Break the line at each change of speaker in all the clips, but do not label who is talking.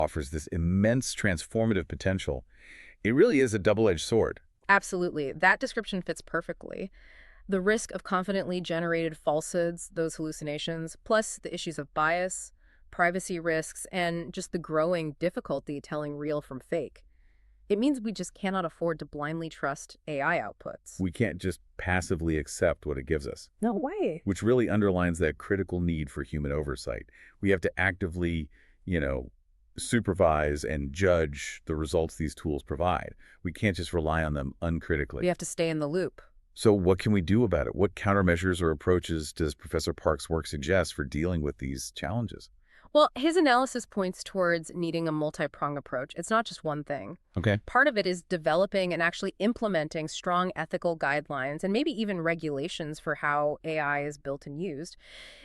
offers this immense transformative potential. It really is a double-edged sword.
Absolutely. That description fits perfectly. The risk of confidently generated falsehoods, those hallucinations, plus the issues of bias, privacy risks, and just the growing difficulty telling real from fake. It means we just cannot afford to blindly trust AI outputs.
We can't just passively accept what it gives us,
No way.
which really underlines that critical need for human oversight. We have to actively, you know, supervise and judge the results these tools provide. We can't just rely on them uncritically.
We have to stay in the loop.
So what can we do about it? What countermeasures or approaches does Professor Park's work suggest for dealing with these challenges?
Well, his analysis points towards needing a multi-pronged approach. It's not just one thing.
Okay.
Part of it is developing and actually implementing strong ethical guidelines and maybe even regulations for how AI is built and used.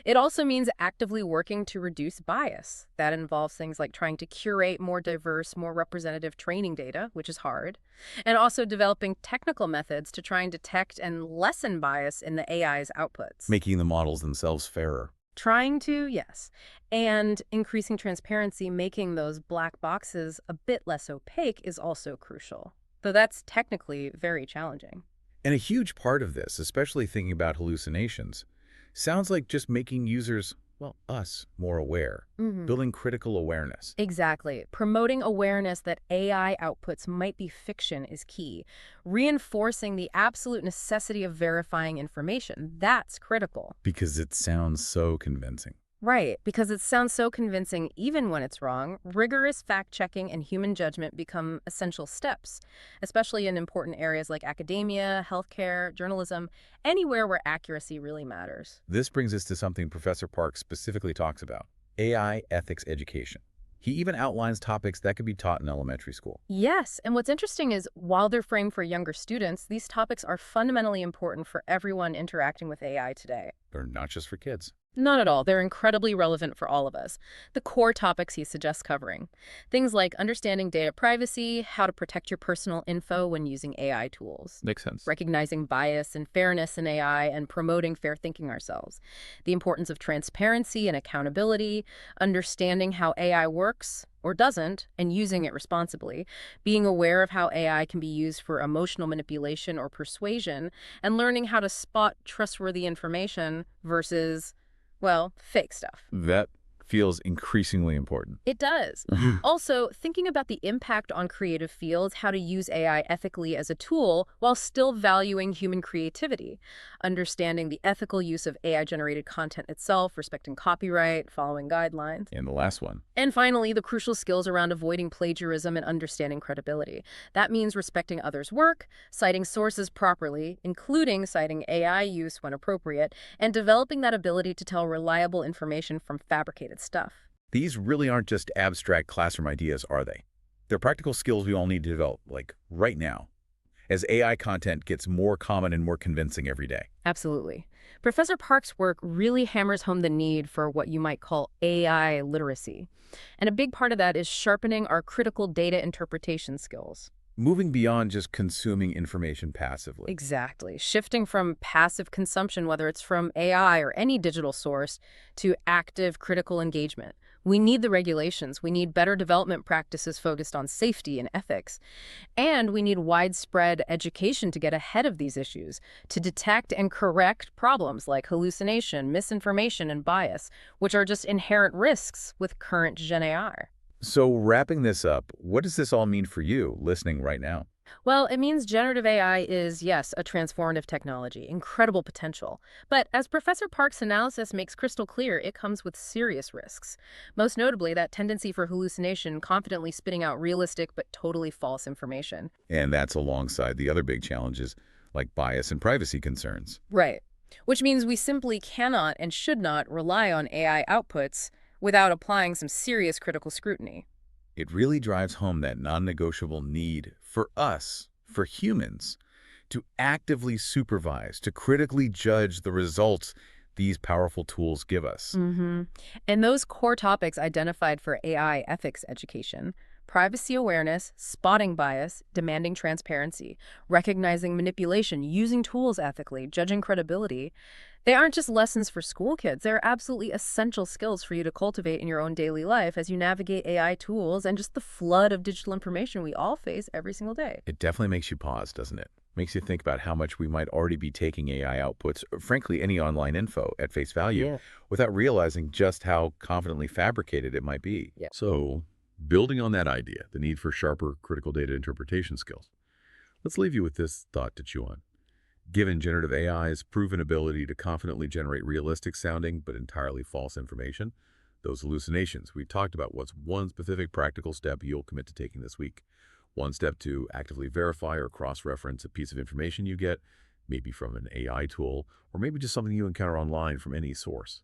It also means actively working to reduce bias. That involves things like trying to curate more diverse, more representative training data, which is hard, and also developing technical methods to try and detect and lessen bias in the AI's outputs.
Making the models themselves fairer.
Trying to, yes. And increasing transparency, making those black boxes a bit less opaque is also crucial. Though that's technically very challenging.
And a huge part of this, especially thinking about hallucinations, sounds like just making users, well, us, more aware, building critical awareness.
Exactly. Promoting awareness that AI outputs might be fiction is key. Reinforcing the absolute necessity of verifying information, that's critical.
Because it sounds so convincing.
Right, because it sounds so convincing even when it's wrong. Rigorous fact-checking and human judgment become essential steps, especially in important areas like academia, healthcare, journalism, anywhere where accuracy really matters.
This brings us to something Professor Park specifically talks about: AI ethics education. He even outlines topics that could be taught in elementary school.
Yes, and what's interesting is while they're framed for younger students, these topics are fundamentally important for everyone interacting with AI today.
Or not just for kids.
Not at all. They're incredibly relevant for all of us. The core topics he suggests covering. Things like understanding data privacy, how to protect your personal info when using AI tools.
Makes sense.
Recognizing bias and fairness in AI and promoting fair thinking ourselves. The importance of transparency and accountability, understanding how AI works or doesn't, and using it responsibly, being aware of how AI can be used for emotional manipulation or persuasion, and learning how to spot trustworthy information versus, well, fake stuff.
That feels increasingly important.
It does. Also, thinking about the impact on creative fields, how to use AI ethically as a tool while still valuing human creativity. Understanding the ethical use of AI-generated content itself, respecting copyright, following guidelines.
And the last one.
And finally, the crucial skills around avoiding plagiarism and understanding credibility. That means respecting others' work, citing sources properly, including citing AI use when appropriate, and developing that ability to tell reliable information from fabricated stuff.
These really aren't just abstract classroom ideas, are they? They're practical skills we all need to develop, like right now, as AI content gets more common and more convincing every day.
Absolutely. Professor Park's work really hammers home the need for what you might call AI literacy. And a big part of that is sharpening our critical data interpretation skills.
Moving beyond just consuming information passively.
Exactly. Shifting from passive consumption, whether it's from AI or any digital source, to active critical engagement. We need the regulations. We need better development practices focused on safety and ethics. And we need widespread education to get ahead of these issues, to detect and correct problems like hallucination, misinformation, and bias, which are just inherent risks with current Gen AI.
So wrapping this up, what does this all mean for you listening right now?
Well, it means generative AI is, yes, a transformative technology, incredible potential. But as Professor Park's analysis makes crystal clear, it comes with serious risks. Most notably, that tendency for hallucination, confidently spitting out realistic but totally false information.
And that's alongside the other big challenges like bias and privacy concerns.
Right. Which means we simply cannot and should not rely on AI outputs without applying some serious critical scrutiny.
It really drives home that non-negotiable need for us, for humans, to actively supervise, to critically judge the results these powerful tools give us.
Mm-hmm. And those core topics identified for AI ethics education: privacy awareness, spotting bias, demanding transparency, recognizing manipulation, using tools ethically, judging credibility. They aren't just lessons for school kids. They're absolutely essential skills for you to cultivate in your own daily life as you navigate AI tools and just the flood of digital information we all face every single day.
It definitely makes you pause, doesn't it? Makes you think about how much we might already be taking AI outputs, or frankly, any online info at face value,
Yeah.
without realizing just how confidently fabricated it might be.
Yeah.
So, building on that idea, the need for sharper critical data interpretation skills, let's leave you with this thought to chew on. Given generative AI's proven ability to confidently generate realistic sounding but entirely false information, those hallucinations we talked about, what's one specific practical step you'll commit to taking this week? One step to actively verify or cross-reference a piece of information you get, maybe from an AI tool, or maybe just something you encounter online from any source.